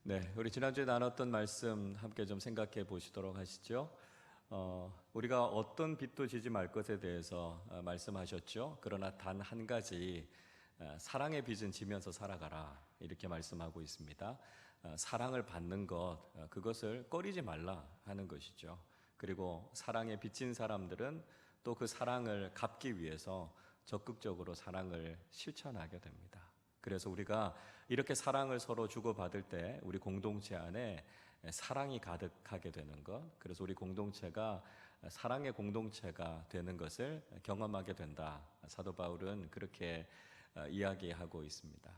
네, 우리 지난주에 나눴던 말씀 함께 좀 생각해 보시도록 하시죠. 우리가 어떤 빚도 지지 말 것에 대해서 말씀하셨죠. 그러나 단 한 가지, 사랑의 빚은 지면서 살아가라, 이렇게 말씀하고 있습니다. 사랑을 받는 것, 그것을 꺼리지 말라 하는 것이죠. 그리고 사랑에 빚진 사람들은 또 그 사랑을 갚기 위해서 적극적으로 사랑을 실천하게 됩니다. 그래서 우리가 이렇게 사랑을 서로 주고받을 때 우리 공동체 안에 사랑이 가득하게 되는 것, 그래서 우리 공동체가 사랑의 공동체가 되는 것을 경험하게 된다. 사도 바울은 그렇게 이야기하고 있습니다.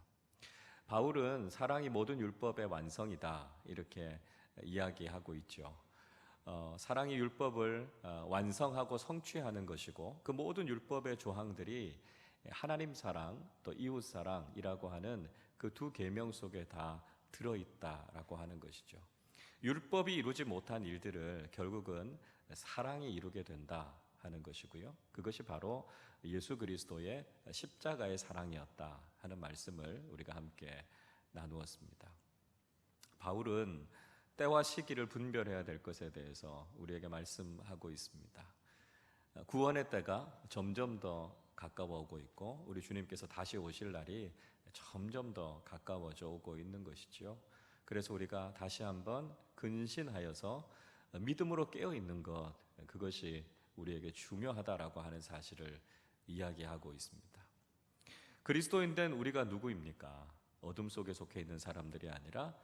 바울은 사랑이 모든 율법의 완성이다, 이렇게 이야기하고 있죠. 사랑이 율법을 완성하고 성취하는 것이고, 그 모든 율법의 조항들이 하나님 사랑 또 이웃 사랑이라고 하는 그 두 계명 속에 다 들어있다라고 하는 것이죠. 율법이 이루지 못한 일들을 결국은 사랑이 이루게 된다 하는 것이고요. 그것이 바로 예수 그리스도의 십자가의 사랑이었다 하는 말씀을 우리가 함께 나누었습니다. 바울은 때와 시기를 분별해야 될 것에 대해서 우리에게 말씀하고 있습니다. 구원의 때가 점점 더 가까워 오고 있고, 우리 주님께서 다시 오실 날이 점점 더 가까워져 오고 있는 것이죠. 그래서 우리가 다시 한번 근신하여서 믿음으로 깨어 있는 것, 그것이 우리에게 중요하다라고 하는 사실을 이야기하고 있습니다. 그리스도인 된 우리가 누구입니까? 어둠 속에 속해 있는 사람들이 아니라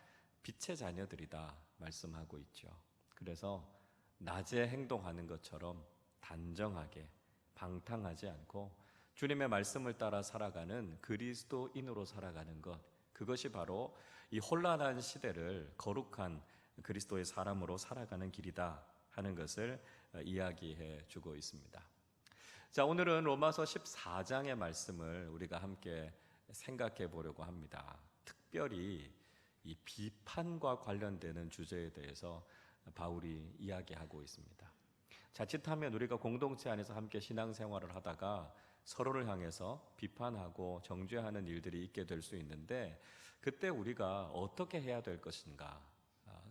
빛의 자녀들이다 말씀하고 있죠. 그래서 낮에 행동하는 것처럼 단정하게 방탕하지 않고 주님의 말씀을 따라 살아가는 그리스도인으로 살아가는 것, 그것이 바로 이 혼란한 시대를 거룩한 그리스도의 사람으로 살아가는 길이다 하는 것을 이야기해 주고 있습니다. 자, 오늘은 로마서 14장의 말씀을 우리가 함께 생각해 보려고 합니다. 특별히 이 비판과 관련되는 주제에 대해서 바울이 이야기하고 있습니다. 자칫하면 우리가 공동체 안에서 함께 신앙생활을 하다가 서로를 향해서 비판하고 정죄하는 일들이 있게 될 수 있는데, 그때 우리가 어떻게 해야 될 것인가,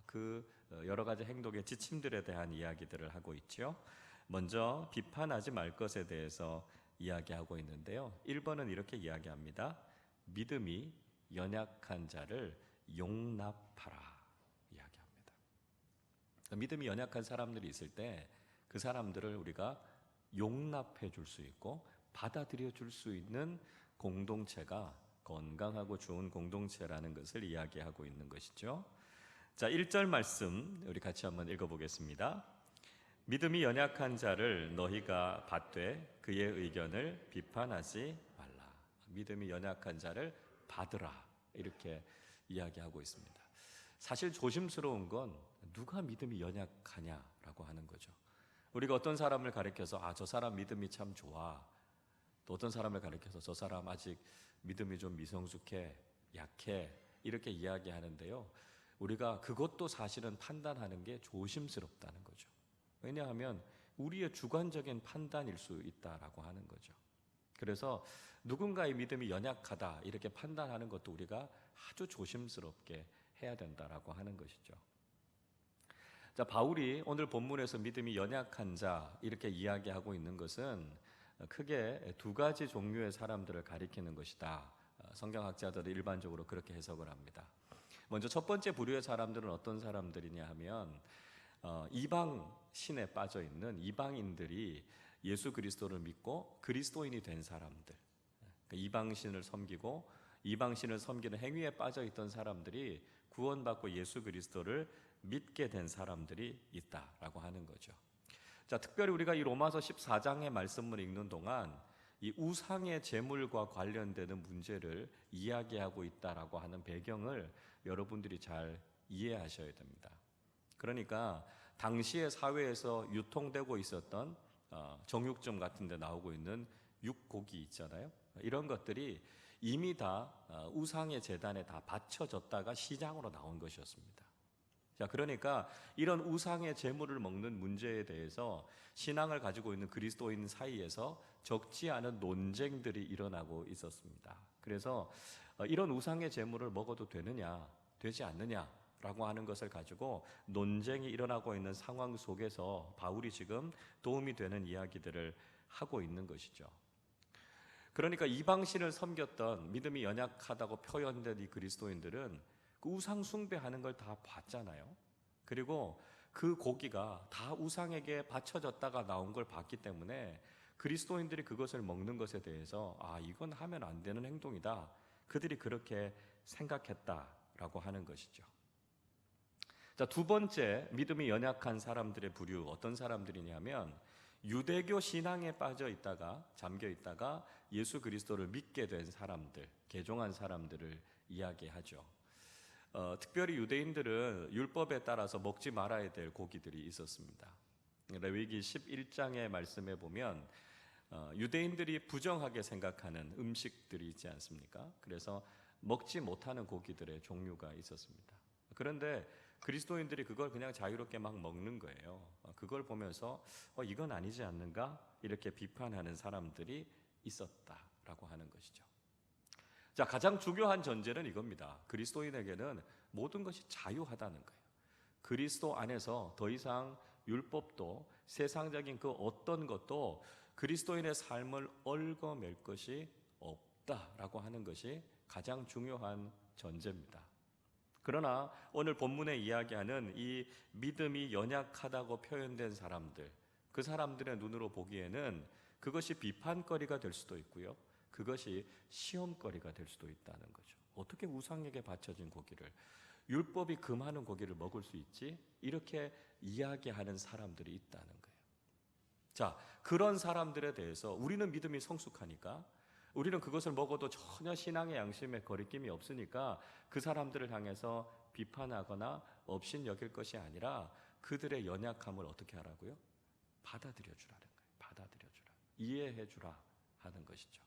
그 여러 가지 행동의 지침들에 대한 이야기들을 하고 있죠. 먼저 비판하지 말 것에 대해서 이야기하고 있는데요. 1번은 이렇게 이야기합니다. 믿음이 연약한 자를 용납하라 이야기합니다. 믿음이 연약한 사람들이 있을 때 그 사람들을 우리가 용납해 줄 수 있고 받아들여 줄 수 있는 공동체가 건강하고 좋은 공동체라는 것을 이야기하고 있는 것이죠. 자, 1절 말씀 우리 같이 한번 읽어보겠습니다. 믿음이 연약한 자를 너희가 받되 그의 의견을 비판하지 말라. 믿음이 연약한 자를 받으라, 이렇게 이야기하고 있습니다. 사실 조심스러운 건 누가 믿음이 연약하냐라고 하는 거죠. 우리가 어떤 사람을 가리켜서 저 사람 믿음이 참 좋아, 또 어떤 사람을 가리켜서 저 사람 아직 믿음이 좀 미성숙해, 약해, 이렇게 이야기하는데요. 우리가 그것도 사실은 판단하는 게 조심스럽다는 거죠. 왜냐하면 우리의 주관적인 판단일 수 있다라고 하는 거죠. 그래서 누군가의 믿음이 연약하다 이렇게 판단하는 것도 우리가 아주 조심스럽게 해야 된다라고 하는 것이죠. 자, 바울이 오늘 본문에서 믿음이 연약한 자 이렇게 이야기하고 있는 것은 크게 두 가지 종류의 사람들을 가리키는 것이다. 성경학자들이 일반적으로 그렇게 해석을 합니다. 먼저 첫 번째 부류의 사람들은 어떤 사람들이냐 하면 이방 신에 빠져 있는 이방인들이 예수 그리스도를 믿고 그리스도인이 된 사람들, 이방신을 섬기고 이방신을 섬기는 행위에 빠져 있던 사람들이 구원받고 예수 그리스도를 믿게 된 사람들이 있다라고 하는 거죠. 자, 특별히 우리가 이 로마서 14장의 말씀을 읽는 동안 이 우상의 제물과 관련되는 문제를 이야기하고 있다라고 하는 배경을 여러분들이 잘 이해하셔야 됩니다. 그러니까 당시의 사회에서 유통되고 있었던 정육점 같은 데 나오고 있는 육고기 있잖아요. 이런 것들이 이미 다 우상의 제단에 다 바쳐졌다가 시장으로 나온 것이었습니다. 자, 그러니까 이런 우상의 제물을 먹는 문제에 대해서 신앙을 가지고 있는 그리스도인 사이에서 적지 않은 논쟁들이 일어나고 있었습니다. 그래서 이런 우상의 제물을 먹어도 되느냐, 되지 않느냐라고 하는 것을 가지고 논쟁이 일어나고 있는 상황 속에서 바울이 지금 도움이 되는 이야기들을 하고 있는 것이죠. 그러니까 이방신을 섬겼던 믿음이 연약하다고 표현된 이 그리스도인들은 그 우상 숭배하는 걸 다 봤잖아요. 그리고 그 고기가 다 우상에게 바쳐졌다가 나온 걸 봤기 때문에 그리스도인들이 그것을 먹는 것에 대해서 이건 하면 안 되는 행동이다. 그들이 그렇게 생각했다라고 하는 것이죠. 자, 두 번째 믿음이 연약한 사람들의 부류 어떤 사람들이냐면 유대교 신앙에 빠져 있다가 잠겨 있다가 예수 그리스도를 믿게 된 사람들, 개종한 사람들을 이야기하죠. 특별히 유대인들은 율법에 따라서 먹지 말아야 될 고기들이 있었습니다. 레위기 11장의 말씀에 보면 유대인들이 부정하게 생각하는 음식들이 있지 않습니까? 그래서 먹지 못하는 고기들의 종류가 있었습니다. 그런데 그리스도인들이 그걸 그냥 자유롭게 막 먹는 거예요. 그걸 보면서 이건 아니지 않는가? 이렇게 비판하는 사람들이 있었다라고 하는 것이죠. 자, 가장 중요한 전제는 이겁니다. 그리스도인에게는 모든 것이 자유하다는 거예요. 그리스도 안에서 더 이상 율법도 세상적인 그 어떤 것도 그리스도인의 삶을 얽어맬 것이 없다라고 하는 것이 가장 중요한 전제입니다. 그러나 오늘 본문에 이야기하는 이 믿음이 연약하다고 표현된 사람들, 그 사람들의 눈으로 보기에는 그것이 비판거리가 될 수도 있고요. 그것이 시험거리가 될 수도 있다는 거죠. 어떻게 우상에게 바쳐진 고기를, 율법이 금하는 고기를 먹을 수 있지? 이렇게 이야기하는 사람들이 있다는 거예요. 자, 그런 사람들에 대해서 우리는 믿음이 성숙하니까, 우리는 그것을 먹어도 전혀 신앙의 양심에 거리낌이 없으니까 그 사람들을 향해서 비판하거나 업신여길 것이 아니라 그들의 연약함을 어떻게 하라고요? 받아들여 주라는 거예요. 받아들여 주라. 이해해 주라 하는 것이죠.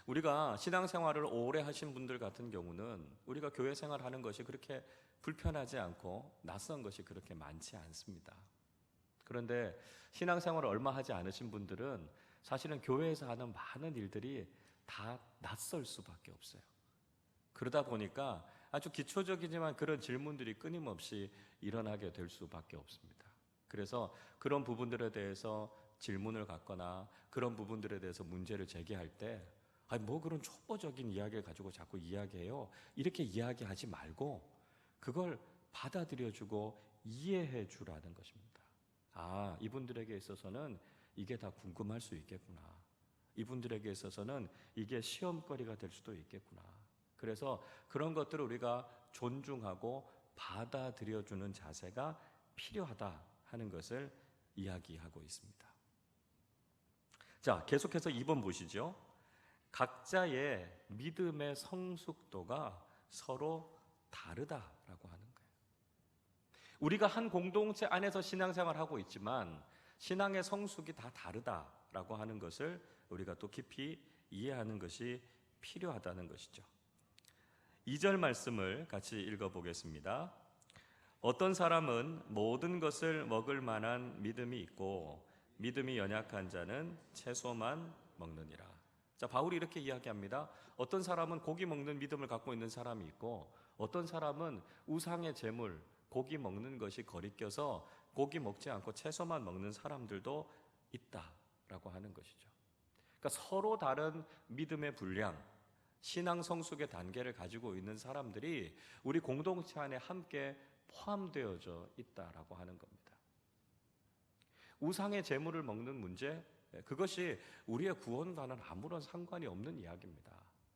우리가 신앙생활을 오래 하신 분들 같은 경우는 우리가 교회 생활하는 것이 그렇게 불편하지 않고 낯선 것이 그렇게 많지 않습니다. 그런데 신앙생활을 얼마 하지 않으신 분들은 사실은 교회에서 하는 많은 일들이 다 낯설 수밖에 없어요. 그러다 보니까 아주 기초적이지만 그런 질문들이 끊임없이 일어나게 될 수밖에 없습니다. 그래서 그런 부분들에 대해서 질문을 갖거나 그런 부분들에 대해서 문제를 제기할 때 뭐 그런 촉보적인 이야기를 가지고 자꾸 이야기해요. 이렇게 이야기하지 말고 그걸 받아들여주고 이해해 주라는 것입니다. 이분들에게 있어서는 이게 다 궁금할 수 있겠구나. 이분들에게 있어서는 이게 시험거리가 될 수도 있겠구나. 그래서 그런 것들을 우리가 존중하고 받아들여주는 자세가 필요하다 하는 것을 이야기하고 있습니다. 자, 계속해서 2번 보시죠. 각자의 믿음의 성숙도가 서로 다르다라고 하는 거예요. 우리가 한 공동체 안에서 신앙생활을 하고 있지만 신앙의 성숙이 다 다르다라고 하는 것을 우리가 또 깊이 이해하는 것이 필요하다는 것이죠. 2절 말씀을 같이 읽어보겠습니다. 어떤 사람은 모든 것을 먹을 만한 믿음이 있고 믿음이 연약한 자는 채소만 먹느니라. 자, 바울이 이렇게 이야기합니다. 어떤 사람은 고기 먹는 믿음을 갖고 있는 사람이 있고 어떤 사람은 우상의 제물, 고기 먹는 것이 거리껴서 고기 먹지 않고 채소만 먹는 사람들도 있다라고 하는 것이죠. 그러니까 서로 다른 믿음의 분량, 신앙 성숙의 단계를 가지고 있는 사람들이 우리 공동체 안에 함께 포함되어져 있다라고 하는 겁니다. 우상의 제물을 먹는 문제, 그것이 우리의 구원과는 아무런 상관이 없는 이야기입니다.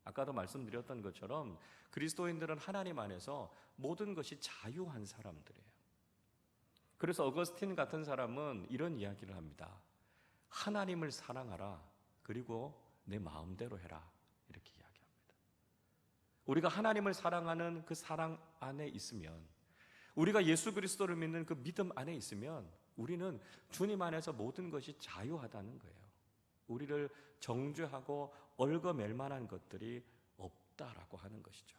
아까도 말씀드렸던 것처럼 그리스도인들은 하나님 안에서 모든 것이 자유한 사람들이에요. 그래서 어거스틴 같은 사람은 이런 이야기를 합니다. 하나님을 사랑하라. 그리고 내 마음대로 해라. 이렇게 이야기합니다. 우리가 하나님을 사랑하는 그 사랑 안에 있으면, 우리가 예수 그리스도를 믿는 그 믿음 안에 있으면 우리는 주님 안에서 모든 것이 자유하다는 거예요. 우리를 정죄하고 얽어맬 만한 것들이 없다라고 하는 것이죠.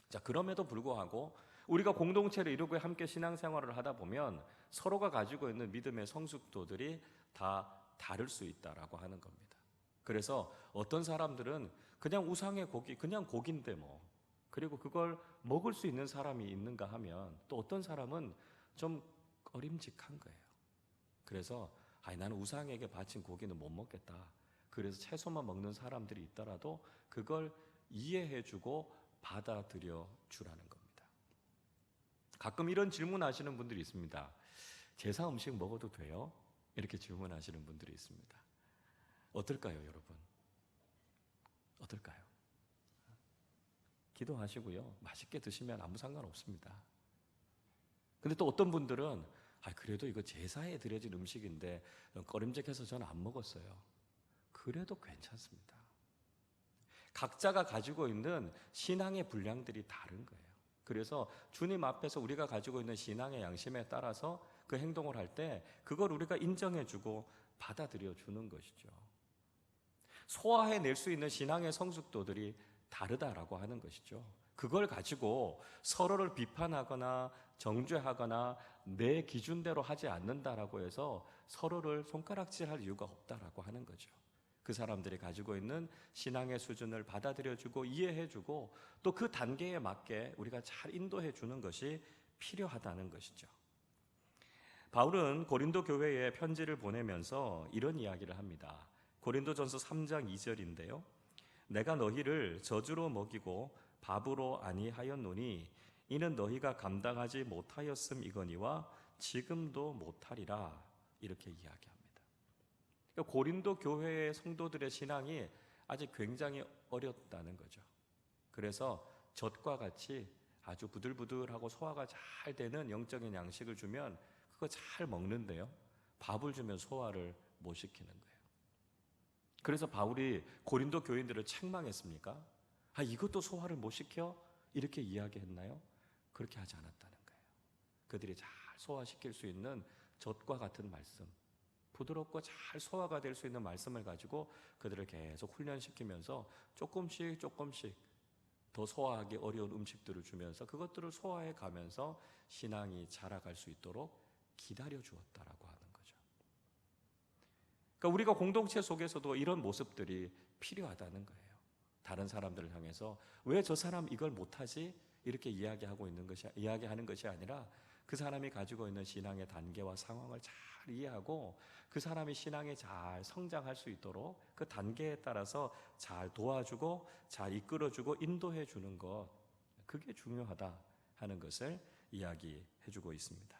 자, 그럼에도 불구하고 우리가 공동체를 이루고 함께 신앙생활을 하다 보면 서로가 가지고 있는 믿음의 성숙도들이 다 다를 수 있다라고 하는 겁니다. 그래서 어떤 사람들은 그냥 우상의 고기, 그냥 고기인데 그리고 그걸 먹을 수 있는 사람이 있는가 하면 또 어떤 사람은 좀 꺼림직한 거예요. 그래서 나는 우상에게 바친 고기는 못 먹겠다. 그래서 채소만 먹는 사람들이 있더라도 그걸 이해해주고 받아들여 주라는 겁니다. 가끔 이런 질문하시는 분들이 있습니다. 제사 음식 먹어도 돼요? 이렇게 질문하시는 분들이 있습니다. 어떨까요, 여러분? 어떨까요? 기도하시고요. 맛있게 드시면 아무 상관없습니다. 근데 또 어떤 분들은 그래도 이거 제사에 드려진 음식인데 꺼림직해서 저는 안 먹었어요. 그래도 괜찮습니다. 각자가 가지고 있는 신앙의 분량들이 다른 거예요. 그래서 주님 앞에서 우리가 가지고 있는 신앙의 양심에 따라서 그 행동을 할 때 그걸 우리가 인정해주고 받아들여 주는 것이죠. 소화해낼 수 있는 신앙의 성숙도들이 다르다라고 하는 것이죠. 그걸 가지고 서로를 비판하거나 정죄하거나 내 기준대로 하지 않는다라고 해서 서로를 손가락질할 이유가 없다라고 하는 거죠. 그 사람들이 가지고 있는 신앙의 수준을 받아들여주고 이해해주고 또 그 단계에 맞게 우리가 잘 인도해주는 것이 필요하다는 것이죠. 바울은 고린도 교회에 편지를 보내면서 이런 이야기를 합니다. 고린도전서 3장 2절인데요. 내가 너희를 저주로 먹이고 밥으로 아니하였노니 이는 너희가 감당하지 못하였음이거니와 지금도 못하리라. 이렇게 이야기합니다. 그러니까 고린도 교회의 성도들의 신앙이 아직 굉장히 어렸다는 거죠. 그래서 젖과 같이 아주 부들부들하고 소화가 잘 되는 영적인 양식을 주면 그거 잘 먹는데요. 밥을 주면 소화를 못 시키는 거예요. 그래서 바울이 고린도 교인들을 책망했습니까? 이것도 소화를 못 시켜? 이렇게 이야기했나요? 그렇게 하지 않았다는 거예요. 그들이 잘 소화시킬 수 있는 젖과 같은 말씀, 부드럽고 잘 소화가 될 수 있는 말씀을 가지고 그들을 계속 훈련시키면서 조금씩 더 소화하기 어려운 음식들을 주면서 그것들을 소화해 가면서 신앙이 자라갈 수 있도록 기다려 주었다라고 하는 거죠. 그러니까 우리가 공동체 속에서도 이런 모습들이 필요하다는 거예요. 다른 사람들을 향해서 왜 저 사람 이걸 못하지? 이렇게 이야기하는 것이 아니라 그 사람이 가지고 있는 신앙의 단계와 상황을 잘 이해하고 그 사람이 신앙에 잘 성장할 수 있도록 그 단계에 따라서 잘 도와주고 잘 이끌어주고 인도해 주는 것, 그게 중요하다 하는 것을 이야기해 주고 있습니다.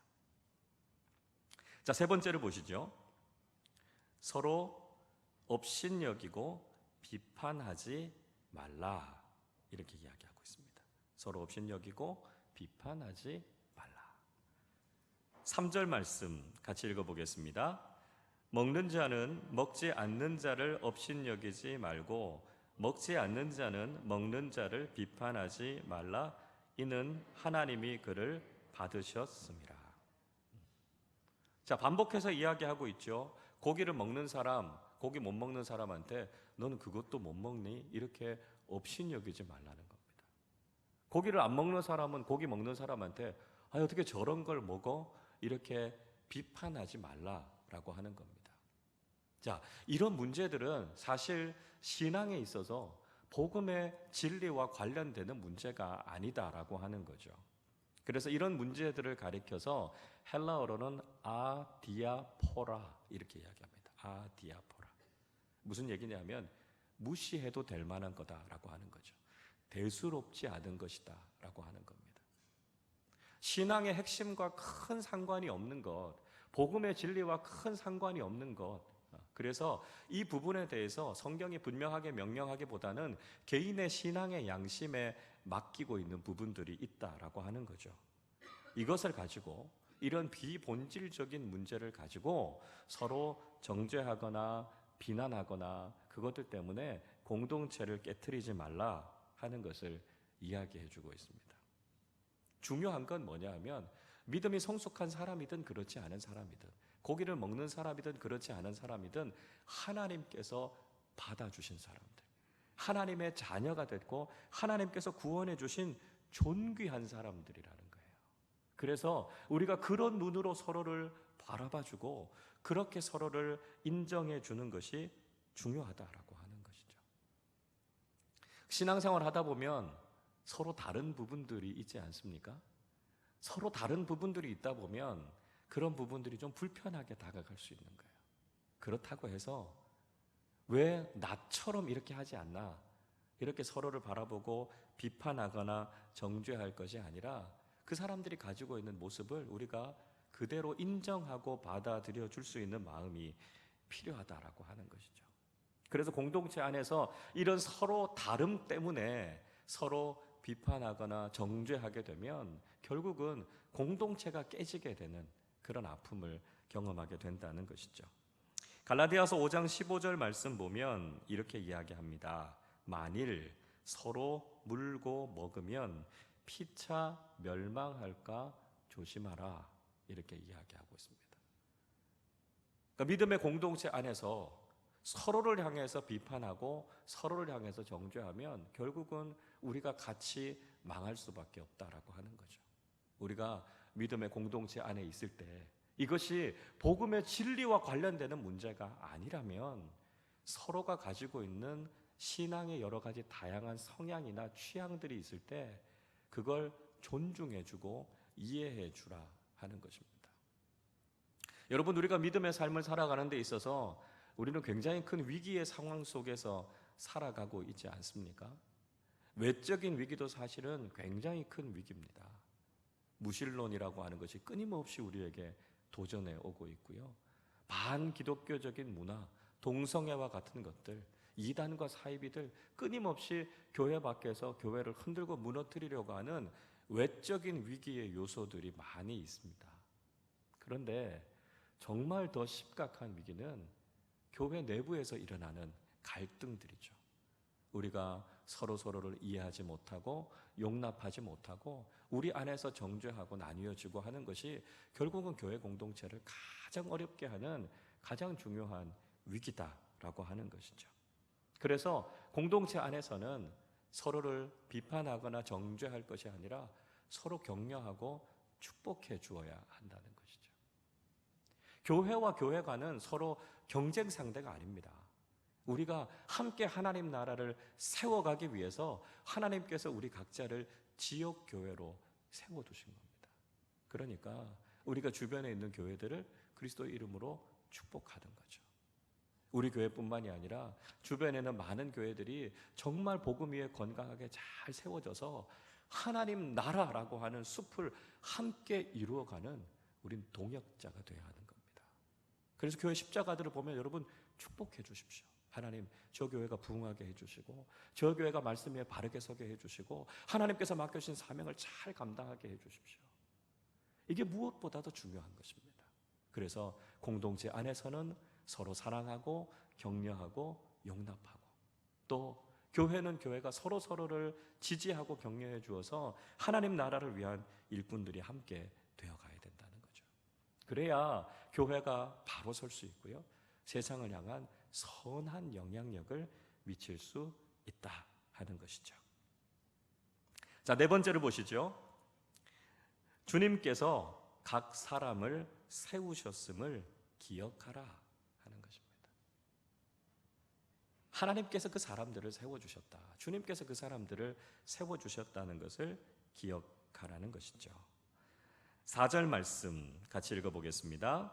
자, 세 번째를 보시죠. 서로 업신여기고 비판하지 말라. 이렇게 이야기하고 있습니다. 서로 업신여기고 비판하지 말라. 3절 말씀 같이 읽어보겠습니다. 먹는 자는 먹지 않는 자를 업신여기지 말고 먹지 않는 자는 먹는 자를 비판하지 말라. 이는 하나님이 그를 받으셨습니다. 자, 반복해서 이야기하고 있죠. 고기를 먹는 사람, 고기 못 먹는 사람한테 너는 그것도 못 먹니? 이렇게 업신여기지 말라는 겁니다. 고기를 안 먹는 사람은 고기 먹는 사람한테 어떻게 저런 걸 먹어? 이렇게 비판하지 말라라고 하는 겁니다. 자, 이런 문제들은 사실 신앙에 있어서 복음의 진리와 관련되는 문제가 아니다라고 하는 거죠. 그래서 이런 문제들을 가리켜서 헬라어로는 아디아포라 이렇게 이야기합니다. 아디아포라. 무슨 얘기냐면 무시해도 될 만한 거다라고 하는 거죠. 대수롭지 않은 것이다 라고 하는 겁니다. 신앙의 핵심과 큰 상관이 없는 것, 복음의 진리와 큰 상관이 없는 것, 그래서 이 부분에 대해서 성경이 분명하게 명령하기보다는 개인의 신앙의 양심에 맡기고 있는 부분들이 있다라고 하는 거죠. 이것을 가지고 이런 비본질적인 문제를 가지고 서로 정죄하거나 비난하거나 그것들 때문에 공동체를 깨트리지 말라 하는 것을 이야기해 주고 있습니다. 중요한 건 뭐냐 하면 믿음이 성숙한 사람이든 그렇지 않은 사람이든 고기를 먹는 사람이든 그렇지 않은 사람이든 하나님께서 받아주신 사람들, 하나님의 자녀가 됐고 하나님께서 구원해 주신 존귀한 사람들이라는 거예요. 그래서 우리가 그런 눈으로 서로를 바라봐주고 그렇게 서로를 인정해 주는 것이 중요하다라고 하는 것이죠. 신앙생활 하다 보면 서로 다른 부분들이 있지 않습니까? 서로 다른 부분들이 있다 보면 그런 부분들이 좀 불편하게 다가갈 수 있는 거예요. 그렇다고 해서 왜 나처럼 이렇게 하지 않나? 이렇게 서로를 바라보고 비판하거나 정죄할 것이 아니라 그 사람들이 가지고 있는 모습을 우리가 그대로 인정하고 받아들여 줄 수 있는 마음이 필요하다라고 하는 것이죠. 그래서 공동체 안에서 이런 서로 다름 때문에 서로 비판하거나 정죄하게 되면 결국은 공동체가 깨지게 되는 그런 아픔을 경험하게 된다는 것이죠. 갈라디아서 5장 15절 말씀 보면 이렇게 이야기합니다. 만일 서로 물고 먹으면 피차 멸망할까 조심하라. 이렇게 이야기하고 있습니다. 그러니까 믿음의 공동체 안에서 서로를 향해서 비판하고 서로를 향해서 정죄하면 결국은 우리가 같이 망할 수밖에 없다라고 하는 거죠. 우리가 믿음의 공동체 안에 있을 때 이것이 복음의 진리와 관련되는 문제가 아니라면 서로가 가지고 있는 신앙의 여러 가지 다양한 성향이나 취향들이 있을 때 그걸 존중해주고 이해해주라 하는 것입니다. 여러분, 우리가 믿음의 삶을 살아가는 데 있어서 우리는 굉장히 큰 위기의 상황 속에서 살아가고 있지 않습니까? 외적인 위기도 사실은 굉장히 큰 위기입니다. 무신론이라고 하는 것이 끊임없이 우리에게 도전해 오고 있고요. 반기독교적인 문화, 동성애와 같은 것들, 이단과 사이비들 끊임없이 교회 밖에서 교회를 흔들고 무너뜨리려고 하는 외적인 위기의 요소들이 많이 있습니다. 그런데 정말 더 심각한 위기는 교회 내부에서 일어나는 갈등들이죠. 우리가 서로를 이해하지 못하고 용납하지 못하고 우리 안에서 정죄하고 나뉘어지고 하는 것이 결국은 교회 공동체를 가장 어렵게 하는 가장 중요한 위기다라고 하는 것이죠. 그래서 공동체 안에서는 서로를 비판하거나 정죄할 것이 아니라 서로 격려하고 축복해 주어야 한다는 것이죠. 교회와 교회가는 서로 경쟁 상대가 아닙니다. 우리가 함께 하나님 나라를 세워가기 위해서 하나님께서 우리 각자를 지역 교회로 세워두신 겁니다. 그러니까 우리가 주변에 있는 교회들을 그리스도의 이름으로 축복하는 거죠. 우리 교회뿐만이 아니라 주변에는 많은 교회들이 정말 복음 위에 건강하게 잘 세워져서 하나님 나라라고 하는 숲을 함께 이루어가는 우린 동역자가 되어야 하는 겁니다. 그래서 교회 십자가들을 보면 여러분 축복해 주십시오. 하나님, 저 교회가 부흥하게 해주시고 저 교회가 말씀 위에 바르게 서게 해주시고 하나님께서 맡겨주신 사명을 잘 감당하게 해주십시오. 이게 무엇보다도 중요한 것입니다. 그래서 공동체 안에서는 서로 사랑하고 격려하고 용납하고, 또 교회는 교회가 서로를 지지하고 격려해 주어서 하나님 나라를 위한 일꾼들이 함께 되어가야 된다는 거죠. 그래야 교회가 바로 설 수 있고요, 세상을 향한 선한 영향력을 미칠 수 있다 하는 것이죠. 자, 네 번째로 보시죠. 주님께서 각 사람을 세우셨음을 기억하라 하는 것입니다. 하나님께서 그 사람들을 세워주셨다. 주님께서 그 사람들을 세워주셨다는 것을 기억하라는 것이죠. 4절 말씀 같이 읽어보겠습니다.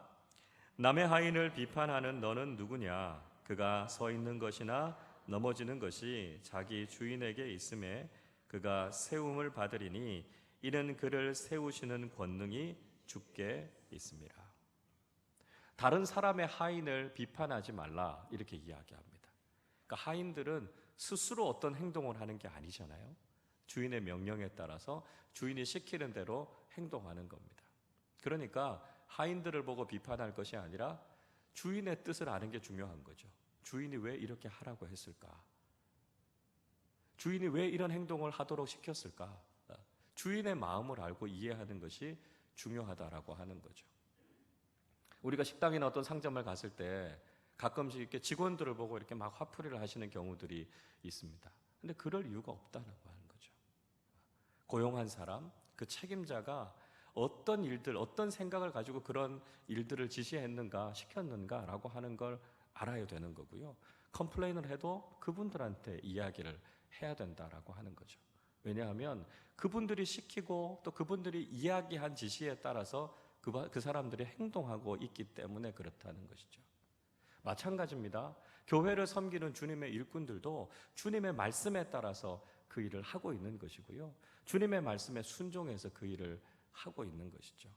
남의 하인을 비판하는 너는 누구냐? 그가 서 있는 것이나 넘어지는 것이 자기 주인에게 있음에 그가 세움을 받으리니 이는 그를 세우시는 권능이 주께 있습니다. 다른 사람의 하인을 비판하지 말라 이렇게 이야기합니다. 그러니까 하인들은 스스로 어떤 행동을 하는 게 아니잖아요. 주인의 명령에 따라서 주인이 시키는 대로 행동하는 겁니다. 그러니까 하인들을 보고 비판할 것이 아니라 주인의 뜻을 아는 게 중요한 거죠. 주인이 왜 이렇게 하라고 했을까? 주인이 왜 이런 행동을 하도록 시켰을까? 주인의 마음을 알고 이해하는 것이 중요하다라고 하는 거죠. 우리가 식당이나 어떤 상점을 갔을 때 가끔씩 이렇게 직원들을 보고 이렇게 막 화풀이를 하시는 경우들이 있습니다. 근데 그럴 이유가 없다라고 하는 거죠. 고용한 사람, 그 책임자가 어떤 일들, 어떤 생각을 가지고 그런 일들을 지시했는가, 시켰는가라고 하는 걸 알아야 되는 거고요. 컴플레인을 해도 그분들한테 이야기를 해야 된다라고 하는 거죠. 왜냐하면 그분들이 시키고 또 그분들이 이야기한 지시에 따라서 그 사람들이 행동하고 있기 때문에 그렇다는 것이죠. 마찬가지입니다. 교회를 섬기는 주님의 일꾼들도 주님의 말씀에 따라서 그 일을 하고 있는 것이고요. 주님의 말씀에 순종해서 그 일을 하고 있는 것이죠.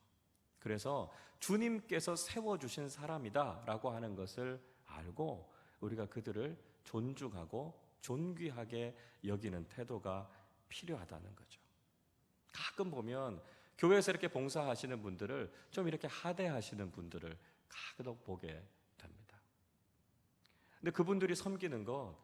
그래서 주님께서 세워주신 사람이다라고 하는 것을 알고 우리가 그들을 존중하고 존귀하게 여기는 태도가 필요하다는 거죠. 가끔 보면 교회에서 이렇게 봉사하시는 분들을 좀 이렇게 하대하시는 분들을 가끔 보게 됩니다. 근데 그분들이 섬기는 것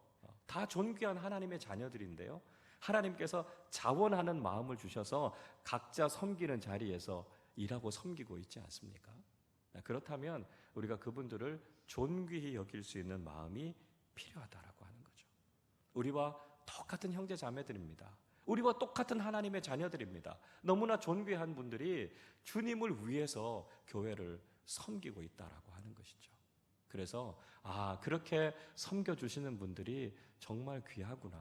다 존귀한 하나님의 자녀들인데요. 하나님께서 자원하는 마음을 주셔서 각자 섬기는 자리에서 일하고 섬기고 있지 않습니까? 그렇다면 우리가 그분들을 존귀히 여길 수 있는 마음이 필요하다라고 하는 거죠. 우리와 똑같은 형제 자매들입니다. 우리와 똑같은 하나님의 자녀들입니다. 너무나 존귀한 분들이 주님을 위해서 교회를 섬기고 있다라고 하는 것이죠. 그래서 그렇게 섬겨주시는 분들이 정말 귀하구나,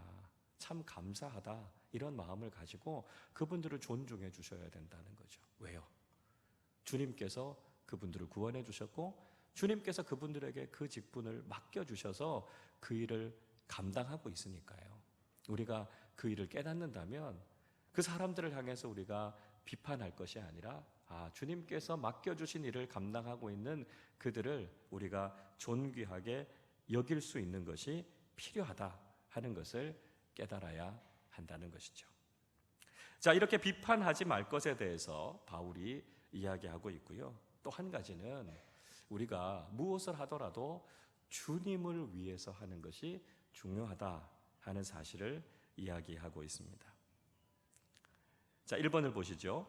참 감사하다, 이런 마음을 가지고 그분들을 존중해 주셔야 된다는 거죠. 왜요? 주님께서 그분들을 구원해 주셨고 주님께서 그분들에게 그 직분을 맡겨주셔서 그 일을 감당하고 있으니까요. 우리가 그 일을 깨닫는다면 그 사람들을 향해서 우리가 비판할 것이 아니라 주님께서 맡겨주신 일을 감당하고 있는 그들을 우리가 존귀하게 여길 수 있는 것이 필요하다 하는 것을 깨달아야 한다는 것이죠. 자, 이렇게 비판하지 말 것에 대해서 바울이 이야기하고 있고요. 또 한 가지는 우리가 무엇을 하더라도 주님을 위해서 하는 것이 중요하다 하는 사실을 이야기하고 있습니다. 자, 1번을 보시죠.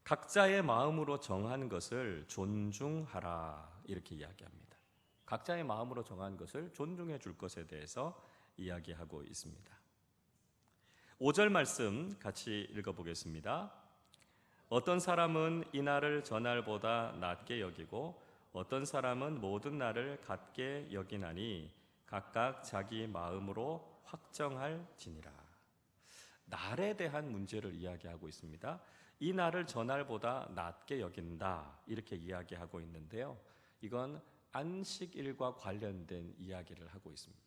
각자의 마음으로 정한 것을 존중하라, 이렇게 이야기합니다. 각자의 마음으로 정한 것을 존중해 줄 것에 대해서 이야기하고 있습니다. 5절 말씀 같이 읽어보겠습니다. 어떤 사람은 이 날을 저날보다 낮게 여기고 어떤 사람은 모든 날을 같게 여기나니 각각 자기 마음으로 확정할지니라. 날에 대한 문제를 이야기하고 있습니다. 이 날을 저날보다 낮게 여긴다, 이렇게 이야기하고 있는데요. 이건 안식일과 관련된 이야기를 하고 있습니다.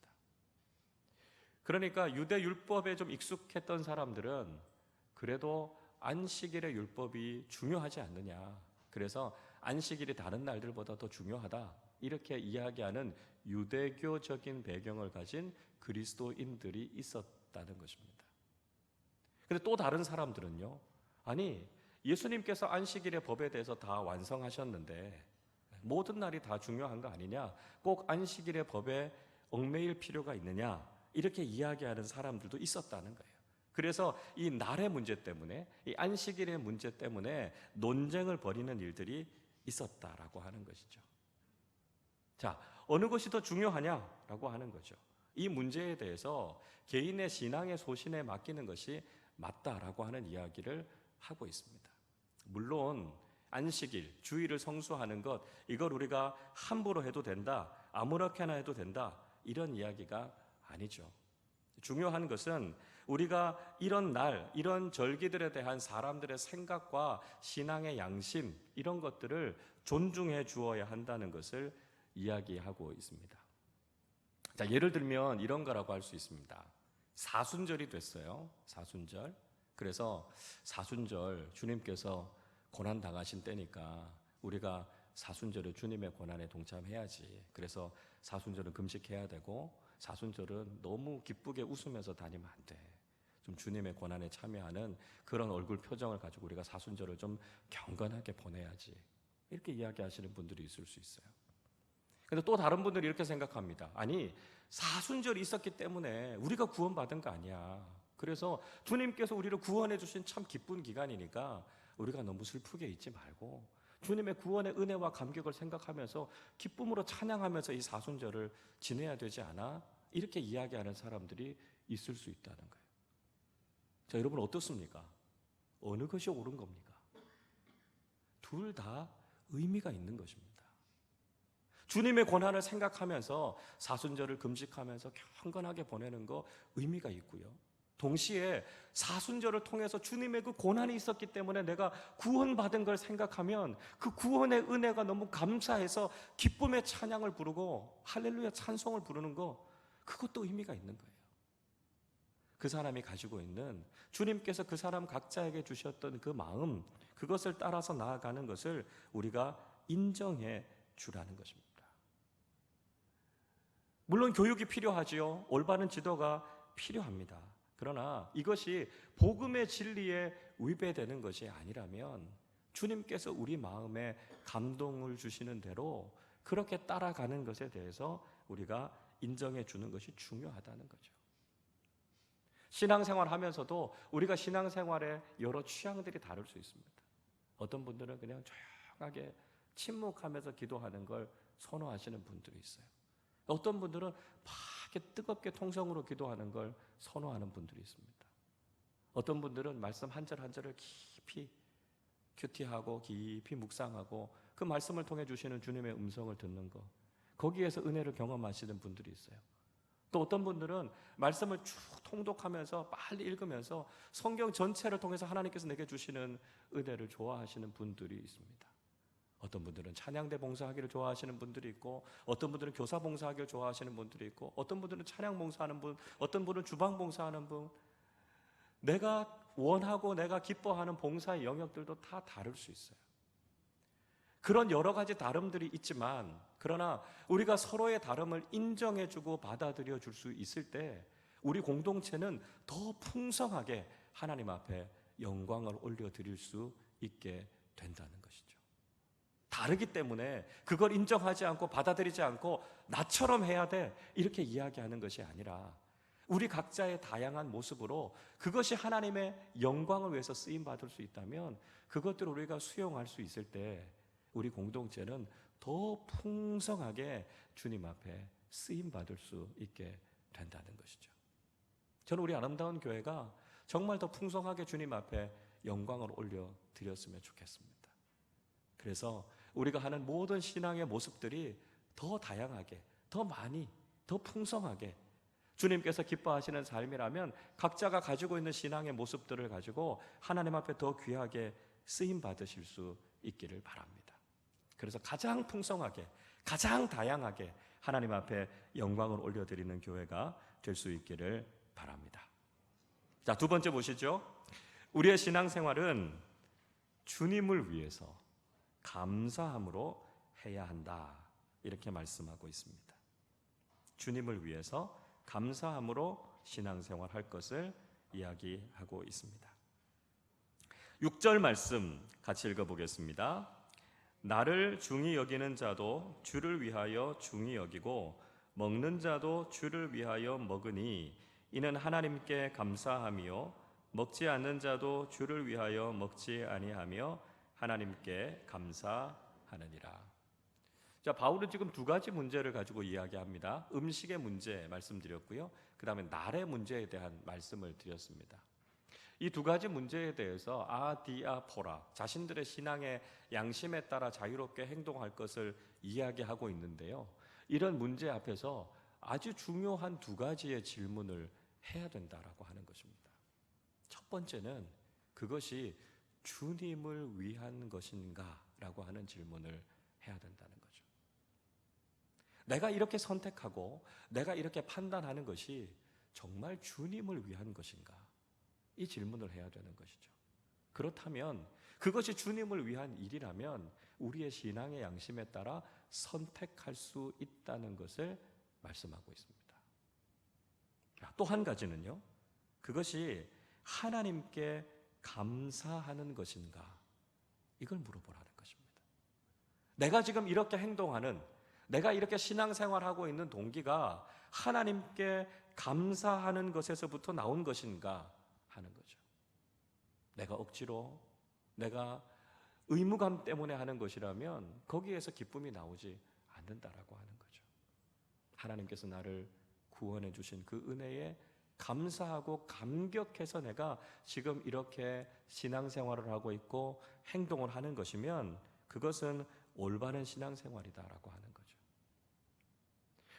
그러니까 유대 율법에 좀 익숙했던 사람들은 그래도 안식일의 율법이 중요하지 않느냐, 그래서 안식일이 다른 날들보다 더 중요하다, 이렇게 이야기하는 유대교적인 배경을 가진 그리스도인들이 있었다는 것입니다. 그런데 또 다른 사람들은요, 아니 예수님께서 안식일의 법에 대해서 다 완성하셨는데 모든 날이 다 중요한 거 아니냐, 꼭 안식일의 법에 얽매일 필요가 있느냐, 이렇게 이야기하는 사람들도 있었다는 거예요. 그래서 이 날의 문제 때문에, 이 안식일의 문제 때문에 논쟁을 벌이는 일들이 있었다라고 하는 것이죠. 자, 어느 것이 더 중요하냐라고 하는 거죠. 이 문제에 대해서 개인의 신앙의 소신에 맡기는 것이 맞다라고 하는 이야기를 하고 있습니다. 물론 안식일, 주일을 성수하는 것, 이걸 우리가 함부로 해도 된다, 아무렇게나 해도 된다, 이런 이야기가 아니죠. 중요한 것은 우리가 이런 날, 이런 절기들에 대한 사람들의 생각과 신앙의 양심, 이런 것들을 존중해 주어야 한다는 것을 이야기하고 있습니다. 자, 예를 들면 이런 거라고 할 수 있습니다. 사순절이 됐어요. 사순절. 그래서 사순절 주님께서 고난 당하신 때니까 우리가 사순절에 주님의 고난에 동참해야지. 그래서 사순절은 금식해야 되고 사순절은 너무 기쁘게 웃으면서 다니면 안 돼. 좀 주님의 고난에 참여하는 그런 얼굴 표정을 가지고 우리가 사순절을 좀 경건하게 보내야지. 이렇게 이야기하시는 분들이 있을 수 있어요. 근데 또 다른 분들이 이렇게 생각합니다. 아니, 사순절이 있었기 때문에 우리가 구원받은 거 아니야. 그래서 주님께서 우리를 구원해 주신 참 기쁜 기간이니까 우리가 너무 슬프게 있지 말고 주님의 구원의 은혜와 감격을 생각하면서 기쁨으로 찬양하면서 이 사순절을 지내야 되지 않아? 이렇게 이야기하는 사람들이 있을 수 있다는 거예요. 자, 여러분 어떻습니까? 어느 것이 옳은 겁니까? 둘 다 의미가 있는 것입니다. 주님의 고난을 생각하면서 사순절을 금식하면서 경건하게 보내는 거 의미가 있고요. 동시에 사순절을 통해서 주님의 그 고난이 있었기 때문에 내가 구원받은 걸 생각하면 그 구원의 은혜가 너무 감사해서 기쁨의 찬양을 부르고 할렐루야 찬송을 부르는 거, 그것도 의미가 있는 거예요. 그 사람이 가지고 있는, 주님께서 그 사람 각자에게 주셨던 그 마음, 그것을 따라서 나아가는 것을 우리가 인정해 주라는 것입니다. 물론 교육이 필요하지요. 올바른 지도가 필요합니다. 그러나 이것이 복음의 진리에 위배되는 것이 아니라면 주님께서 우리 마음에 감동을 주시는 대로 그렇게 따라가는 것에 대해서 우리가 인정해 주는 것이 중요하다는 거죠. 신앙생활 하면서도 우리가 신앙생활에 여러 취향들이 다를 수 있습니다. 어떤 분들은 그냥 조용하게 침묵하면서 기도하는 걸 선호하시는 분들이 있어요. 어떤 분들은 막 뜨겁게 통성으로 기도하는 걸 선호하는 분들이 있습니다. 어떤 분들은 말씀 한 절 한 절을 깊이 큐티하고 깊이 묵상하고 그 말씀을 통해 주시는 주님의 음성을 듣는 것, 거기에서 은혜를 경험하시는 분들이 있어요. 또 어떤 분들은 말씀을 쭉 통독하면서 빨리 읽으면서 성경 전체를 통해서 하나님께서 내게 주시는 은혜를 좋아하시는 분들이 있습니다. 어떤 분들은 찬양대 봉사하기를 좋아하시는 분들이 있고, 어떤 분들은 교사 봉사하기를 좋아하시는 분들이 있고, 어떤 분들은 찬양 봉사하는 분, 어떤 분은 주방 봉사하는 분, 내가 원하고 내가 기뻐하는 봉사의 영역들도 다 다를 수 있어요. 그런 여러 가지 다름들이 있지만, 그러나 우리가 서로의 다름을 인정해주고 받아들여 줄 수 있을 때 우리 공동체는 더 풍성하게 하나님 앞에 영광을 올려드릴 수 있게 된다는 것이죠. 다르기 때문에 그걸 인정하지 않고 받아들이지 않고 나처럼 해야 돼 이렇게 이야기하는 것이 아니라 우리 각자의 다양한 모습으로 그것이 하나님의 영광을 위해서 쓰임받을 수 있다면 그것들을 우리가 수용할 수 있을 때 우리 공동체는 더 풍성하게 주님 앞에 쓰임받을 수 있게 된다는 것이죠. 저는 우리 아름다운 교회가 정말 더 풍성하게 주님 앞에 영광을 올려드렸으면 좋겠습니다. 그래서 우리가 하는 모든 신앙의 모습들이 더 다양하게, 더 많이, 더 풍성하게 주님께서 기뻐하시는 삶이라면 각자가 가지고 있는 신앙의 모습들을 가지고 하나님 앞에 더 귀하게 쓰임받으실 수 있기를 바랍니다. 그래서 가장 풍성하게, 가장 다양하게 하나님 앞에 영광을 올려드리는 교회가 될 수 있기를 바랍니다. 자, 두 번째 보시죠. 우리의 신앙생활은 주님을 위해서 감사함으로 해야 한다, 이렇게 말씀하고 있습니다. 주님을 위해서 감사함으로 신앙생활 할 것을 이야기하고 있습니다. 6절 말씀 같이 읽어보겠습니다. 나를 중히 여기는 자도 주를 위하여 중히 여기고 먹는 자도 주를 위하여 먹으니 이는 하나님께 감사함이요 먹지 않는 자도 주를 위하여 먹지 아니하며 하나님께 감사하느니라. 자, 바울은 지금 두 가지 문제를 가지고 이야기합니다. 음식의 문제 말씀드렸고요, 그 다음에 날의 문제에 대한 말씀을 드렸습니다. 이 두 가지 문제에 대해서 아디아포라, 자신들의 신앙의 양심에 따라 자유롭게 행동할 것을 이야기하고 있는데요, 이런 문제 앞에서 아주 중요한 두 가지의 질문을 해야 된다라고 하는 것입니다. 첫 번째는 그것이 주님을 위한 것인가 라고 하는 질문을 해야 된다는 거죠. 내가 이렇게 선택하고 내가 이렇게 판단하는 것이 정말 주님을 위한 것인가, 이 질문을 해야 되는 것이죠. 그렇다면 그것이 주님을 위한 일이라면 우리의 신앙의 양심에 따라 선택할 수 있다는 것을 말씀하고 있습니다. 또 한 가지는요, 그것이 하나님께 감사하는 것인가, 이걸 물어보라는 것입니다. 내가 지금 이렇게 행동하는, 내가 이렇게 신앙생활하고 있는 동기가 하나님께 감사하는 것에서부터 나온 것인가 하는 거죠. 내가 억지로, 내가 의무감 때문에 하는 것이라면 거기에서 기쁨이 나오지 않는다라고 하는 거죠. 하나님께서 나를 구원해 주신 그 은혜에 감사하고 감격해서 내가 지금 이렇게 신앙생활을 하고 있고 행동을 하는 것이면 그것은 올바른 신앙생활이다라고 하는 거죠.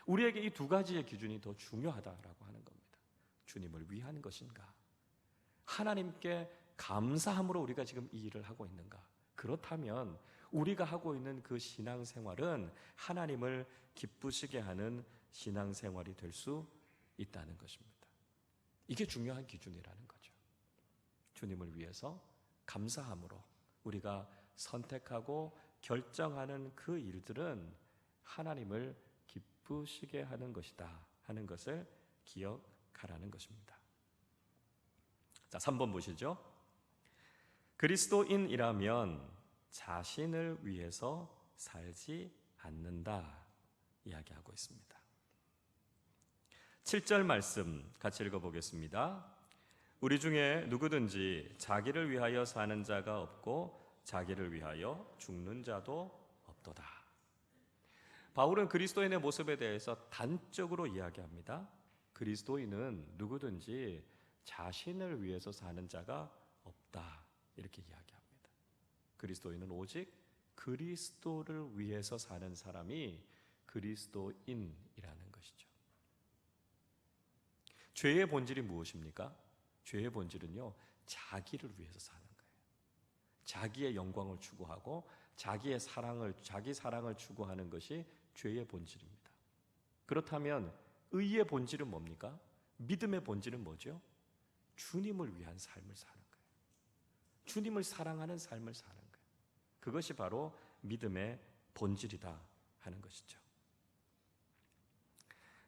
우리에게 이 두 가지의 기준이 더 중요하다라고 하는 겁니다. 주님을 위한 것인가? 하나님께 감사함으로 우리가 지금 이 일을 하고 있는가? 그렇다면 우리가 하고 있는 그 신앙생활은 하나님을 기쁘시게 하는 신앙생활이 될 수 있다는 것입니다. 이게 중요한 기준이라는 거죠. 주님을 위해서 감사함으로 우리가 선택하고 결정하는 그 일들은 하나님을 기쁘시게 하는 것이다 하는 것을 기억하라는 것입니다. 자, 3번 보시죠. 그리스도인이라면 자신을 위해서 살지 않는다 이야기하고 있습니다. 7절 말씀 같이 읽어보겠습니다. 우리 중에 누구든지 자기를 위하여 사는 자가 없고 자기를 위하여 죽는 자도 없도다. 바울은 그리스도인의 모습에 대해서 단적으로 이야기합니다. 그리스도인은 누구든지 자신을 위해서 사는 자가 없다 이렇게 이야기합니다. 그리스도인은 오직 그리스도를 위해서 사는 사람이 그리스도인이라는 것이죠. 죄의 본질이 무엇입니까? 죄의 본질은요, 자기를 위해서 사는 거예요. 자기의 영광을 추구하고 자기 사랑을 추구하는 것이 죄의 본질입니다. 그렇다면 의의 본질은 뭡니까? 믿음의 본질은 뭐죠? 주님을 위한 삶을 사는 거예요. 주님을 사랑하는 삶을 사는 거예요. 그것이 바로 믿음의 본질이다 하는 것이죠.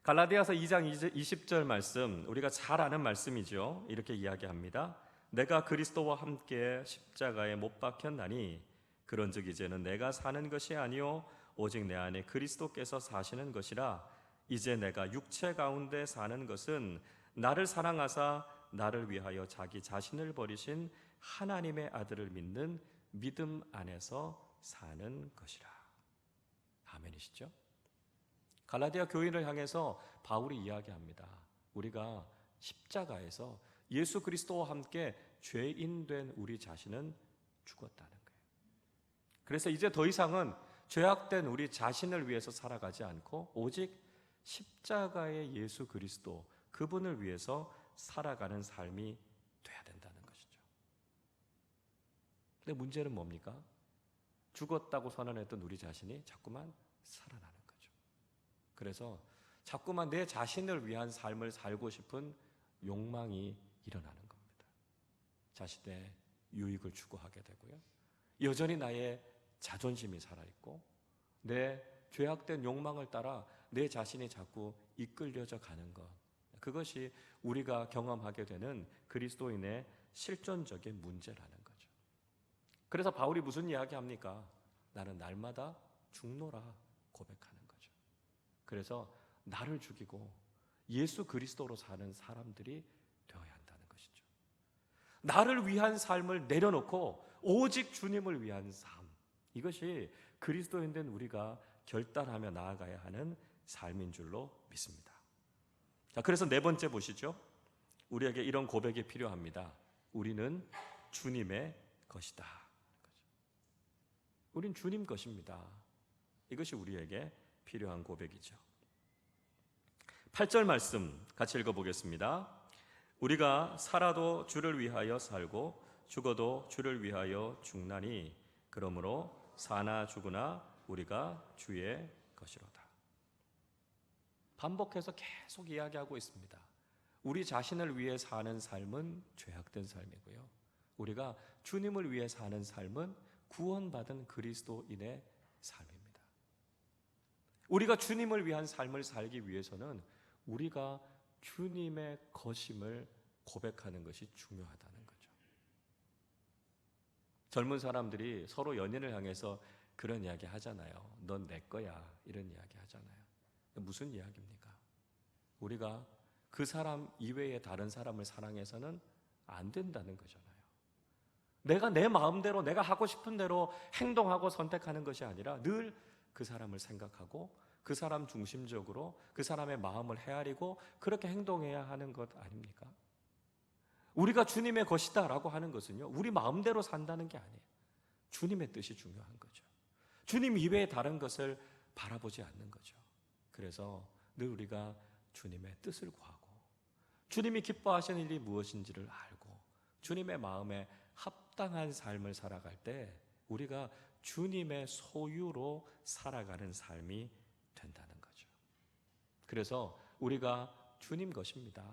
갈라디아서 2장 20절 말씀, 우리가 잘 아는 말씀이죠. 이렇게 이야기합니다. 내가 그리스도와 함께 십자가에 못 박혔나니 그런즉 이제는 내가 사는 것이 아니요 오직 내 안에 그리스도께서 사시는 것이라. 이제 내가 육체 가운데 사는 것은 나를 사랑하사 나를 위하여 자기 자신을 버리신 하나님의 아들을 믿는 믿음 안에서 사는 것이라. 아멘이시죠? 갈라디아 교인을 향해서 바울이 이야기합니다. 우리가 십자가에서 예수 그리스도와 함께 죄인 된 우리 자신은 죽었다는 거예요. 그래서 이제 더 이상은 죄악된 우리 자신을 위해서 살아가지 않고 오직 십자가의 예수 그리스도 그분을 위해서 살아가는 삶이 돼야 된다는 것이죠. 근데 문제는 뭡니까? 죽었다고 선언했던 우리 자신이 자꾸만 살아나는 거죠. 그래서 자꾸만 내 자신을 위한 삶을 살고 싶은 욕망이 일어나는 겁니다. 자신의 유익을 추구하게 되고요. 여전히 나의 자존심이 살아있고 내 죄악된 욕망을 따라 내 자신이 자꾸 이끌려져 가는 것. 그것이 우리가 경험하게 되는 그리스도인의 실존적인 문제라는 거죠. 그래서 바울이 무슨 이야기합니까? 나는 날마다 죽노라 고백하는 거죠. 그래서 나를 죽이고 예수 그리스도로 사는 사람들이 되어야 한다는 것이죠. 나를 위한 삶을 내려놓고 오직 주님을 위한 삶. 이것이 그리스도인 된 우리가 결단하며 나아가야 하는 삶인 줄로 믿습니다. 자, 그래서 네 번째 보시죠. 우리에게 이런 고백이 필요합니다. 우리는 주님의 것이다. 우린 주님 것입니다. 이것이 우리에게 필요한 고백이죠. 8절 말씀 같이 읽어보겠습니다. 우리가 살아도 주를 위하여 살고 죽어도 주를 위하여 죽나니 그러므로 사나 죽으나 우리가 주의 것이로다. 반복해서 계속 이야기하고 있습니다. 우리 자신을 위해 사는 삶은 죄악된 삶이고요. 우리가 주님을 위해 사는 삶은 구원받은 그리스도인의 삶입니다. 우리가 주님을 위한 삶을 살기 위해서는 우리가 주님의 것임을 고백하는 것이 중요하다는 거죠. 젊은 사람들이 서로 연인을 향해서 그런 이야기 하잖아요. 넌 내 거야. 이런 이야기 하잖아요. 무슨 이야기입니까? 우리가 그 사람 이외의 다른 사람을 사랑해서는 안 된다는 거잖아요. 내가 내 마음대로 내가 하고 싶은 대로 행동하고 선택하는 것이 아니라 늘 그 사람을 생각하고 그 사람 중심적으로 그 사람의 마음을 헤아리고 그렇게 행동해야 하는 것 아닙니까? 우리가 주님의 것이다 라고 하는 것은요, 우리 마음대로 산다는 게 아니에요. 주님의 뜻이 중요한 거죠. 주님 이외의 다른 것을 바라보지 않는 거죠. 그래서 늘 우리가 주님의 뜻을 구하고 주님이 기뻐하시는 일이 무엇인지를 알고 주님의 마음에 합당한 삶을 살아갈 때 우리가 주님의 소유로 살아가는 삶이 된다는 거죠. 그래서 우리가 주님 것입니다.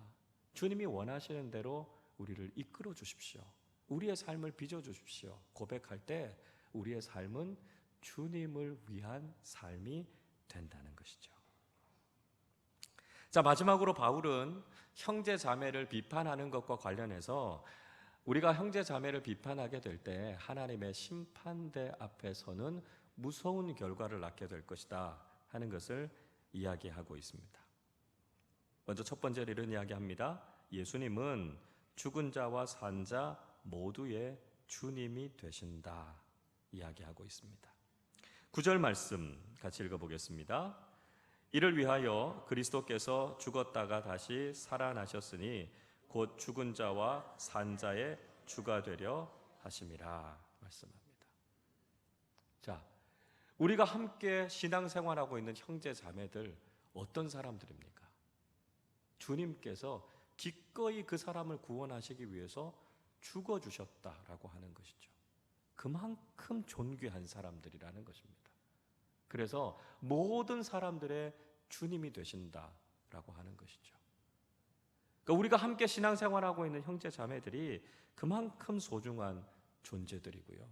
주님이 원하시는 대로 우리를 이끌어 주십시오. 우리의 삶을 빚어 주십시오. 고백할 때 우리의 삶은 주님을 위한 삶이 된다는 것이죠. 자, 마지막으로 바울은 형제 자매를 비판하는 것과 관련해서 우리가 형제 자매를 비판하게 될 때 하나님의 심판대 앞에서는 무서운 결과를 낳게 될 것이다 하는 것을 이야기하고 있습니다. 먼저 첫 번째로 이런 이야기합니다. 예수님은 죽은 자와 산 자 모두의 주님이 되신다 이야기하고 있습니다. 9절 말씀 같이 읽어보겠습니다. 이를 위하여 그리스도께서 죽었다가 다시 살아나셨으니 곧 죽은 자와 산 자의 주가 되려 하심이라 말씀합니다. 자, 우리가 함께 신앙생활하고 있는 형제 자매들 어떤 사람들입니까? 주님께서 기꺼이 그 사람을 구원하시기 위해서 죽어주셨다라고 하는 것이죠. 그만큼 존귀한 사람들이라는 것입니다. 그래서 모든 사람들의 주님이 되신다라고 하는 것이죠. 그러니까 우리가 함께 신앙생활하고 있는 형제 자매들이 그만큼 소중한 존재들이고요.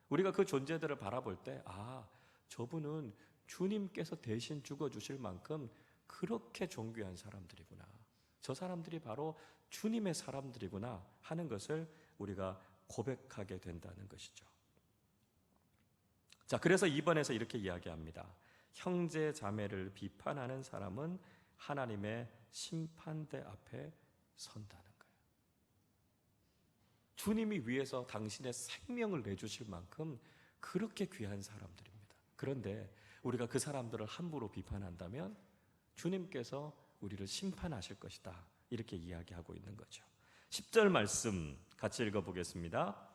우리가 그 존재들을 바라볼 때 저분은 주님께서 대신 죽어주실 만큼 그렇게 존귀한 사람들이구나. 저 사람들이 바로 주님의 사람들이구나 하는 것을 우리가 고백하게 된다는 것이죠. 자, 그래서 2번에서 이렇게 이야기합니다. 형제 자매를 비판하는 사람은 하나님의 심판대 앞에 선다는 거예요. 주님이 위해서 당신의 생명을 내주실 만큼 그렇게 귀한 사람들입니다. 그런데 우리가 그 사람들을 함부로 비판한다면 주님께서 우리를 심판하실 것이다. 이렇게 이야기하고 있는 거죠. 10절 말씀 같이 읽어보겠습니다.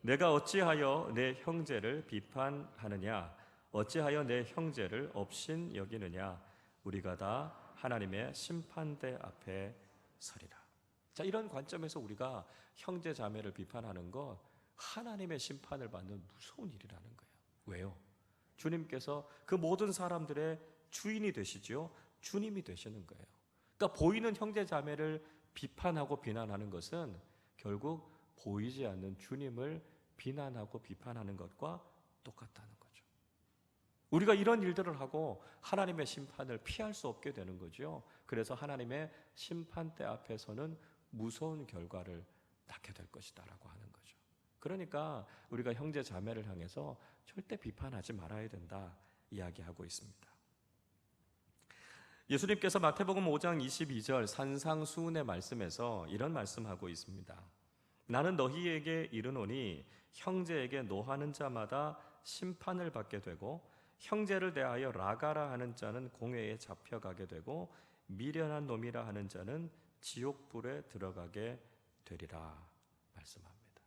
내가 어찌하여 내 형제를 비판하느냐? 어찌하여 내 형제를 업신 여기느냐? 우리가 다 하나님의 심판대 앞에 서리라. 자, 이런 관점에서 우리가 형제 자매를 비판하는 것 하나님의 심판을 받는 무서운 일이라는 거예요. 왜요? 주님께서 그 모든 사람들의 주인이 되시죠. 주님이 되시는 거예요. 그러니까 보이는 형제 자매를 비판하고 비난하는 것은 결국 보이지 않는 주님을 비난하고 비판하는 것과 똑같다는 거죠. 우리가 이런 일들을 하고 하나님의 심판을 피할 수 없게 되는 거죠. 그래서 하나님의 심판대 앞에서는 무서운 결과를 낳게 될 것이다 라고 하는 거죠. 그러니까 우리가 형제 자매를 향해서 절대 비판하지 말아야 된다 이야기하고 있습니다. 예수님께서 마태복음 5장 22절 산상수훈의 말씀에서 이런 말씀하고 있습니다. 나는 너희에게 이르노니 형제에게 노하는 자마다 심판을 받게 되고 형제를 대하여 라가라 하는 자는 공회에 잡혀가게 되고 미련한 놈이라 하는 자는 지옥불에 들어가게 되리라 말씀합니다.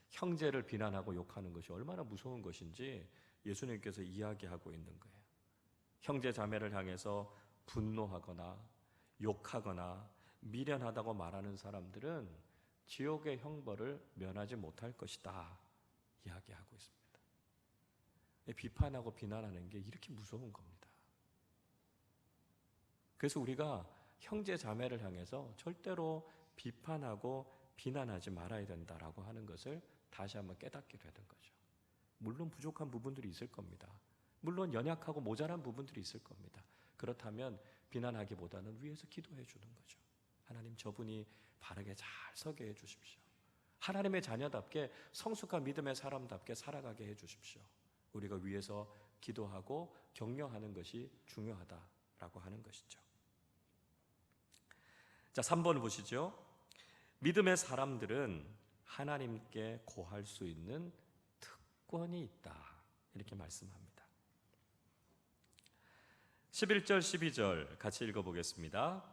형제를 비난하고 욕하는 것이 얼마나 무서운 것인지 예수님께서 이야기하고 있는 거예요. 형제 자매를 향해서 분노하거나 욕하거나 미련하다고 말하는 사람들은 지옥의 형벌을 면하지 못할 것이다 이야기하고 있습니다. 비판하고 비난하는 게 이렇게 무서운 겁니다. 그래서 우리가 형제 자매를 향해서 절대로 비판하고 비난하지 말아야 된다라고 하는 것을 다시 한번 깨닫게 되는 거죠. 물론 부족한 부분들이 있을 겁니다. 물론 연약하고 모자란 부분들이 있을 겁니다. 그렇다면 비난하기보다는 위에서 기도해 주는 거죠. 하나님, 저분이 바르게 잘 서게 해 주십시오. 하나님의 자녀답게 성숙한 믿음의 사람답게 살아가게 해 주십시오. 우리가 위에서 기도하고 격려하는 것이 중요하다라고 하는 것이죠. 자, 3번 보시죠. 믿음의 사람들은 하나님께 고할 수 있는 특권이 있다. 이렇게 말씀합니다. 11절 12절 같이 읽어보겠습니다.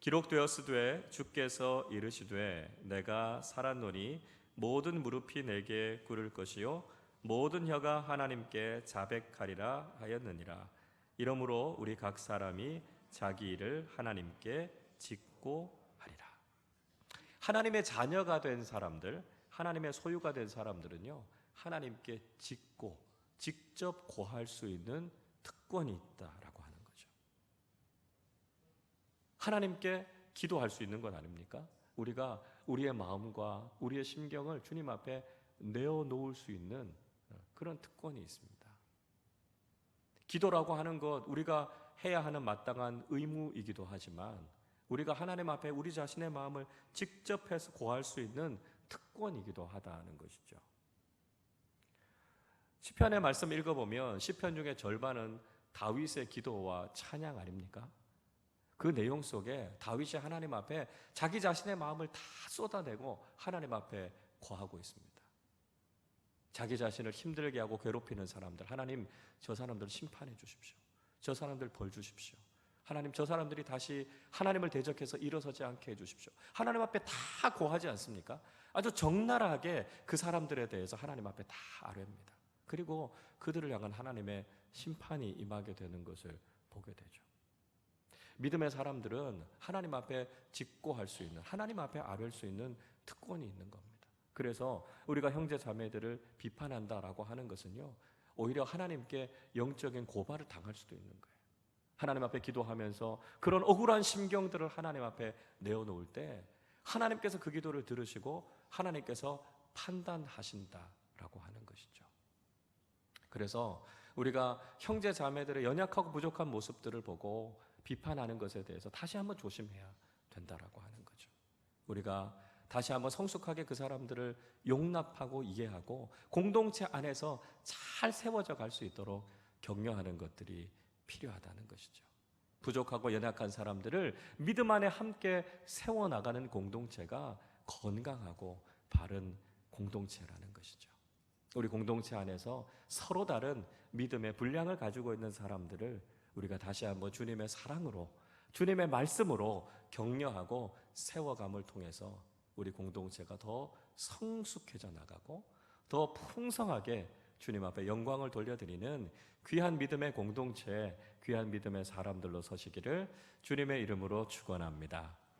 기록되었으되 주께서 이르시되 내가 살았노니 모든 무릎이 내게 꿇을 것이요 모든 혀가 하나님께 자백하리라 하였느니라. 이러므로 우리 각 사람이 자기 일을 하나님께 직분하라. 얻고 하리라. 하나님의 자녀가 된 사람들, 하나님의 소유가 된 사람들은요, 하나님께 짓고 직접 고할 수 있는 특권이 있다라고 하는 거죠. 하나님께 기도할 수 있는 건 아닙니까? 우리가 우리의 마음과 우리의 심경을 주님 앞에 내어놓을 수 있는 그런 특권이 있습니다. 기도라고 하는 것, 우리가 해야 하는 마땅한 의무이기도 하지만 우리가 하나님 앞에 우리 자신의 마음을 직접 해서 고할 수 있는 특권이기도 하다는 것이죠. 시편의 말씀 읽어보면 시편 중에 절반은 다윗의 기도와 찬양 아닙니까? 그 내용 속에 다윗이 하나님 앞에 자기 자신의 마음을 다 쏟아내고 하나님 앞에 고하고 있습니다. 자기 자신을 힘들게 하고 괴롭히는 사람들, 하나님 저 사람들 심판해 주십시오. 저 사람들 벌 주십시오. 하나님 저 사람들이 다시 하나님을 대적해서 일어서지 않게 해주십시오. 하나님 앞에 다 고하지 않습니까? 아주 적나라하게 그 사람들에 대해서 하나님 앞에 다 아뢰입니다. 그리고 그들을 향한 하나님의 심판이 임하게 되는 것을 보게 되죠. 믿음의 사람들은 하나님 앞에 직고할 수 있는, 하나님 앞에 아뢰일 수 있는 특권이 있는 겁니다. 그래서 우리가 형제 자매들을 비판한다라고 하는 것은요, 오히려 하나님께 영적인 고발을 당할 수도 있는 거예요. 하나님 앞에 기도하면서 그런 억울한 심경들을 하나님 앞에 내어놓을 때 하나님께서 그 기도를 들으시고 하나님께서 판단하신다라고 하는 것이죠. 그래서 우리가 형제 자매들의 연약하고 부족한 모습들을 보고 비판하는 것에 대해서 다시 한번 조심해야 된다라고 하는 거죠. 우리가 다시 한번 성숙하게 그 사람들을 용납하고 이해하고 공동체 안에서 잘 세워져 갈 수 있도록 격려하는 것들이 필요하다는 것이죠. 부족하고 연약한 사람들을 믿음 안에 함께 세워나가는 공동체가 건강하고 바른 공동체라는 것이죠. 우리 공동체 안에서 서로 다른 믿음의 분량을 가지고 있는 사람들을 우리가 다시 한번 주님의 사랑으로, 주님의 말씀으로 격려하고 세워감을 통해서 우리 공동체가 더 성숙해져 나가고 더 풍성하게 주님 앞에 영광을 돌려드리는 귀한 믿음의 공동체, 귀한 믿음의 사람들로 서시기를 주님의 이름으로 축원합니다.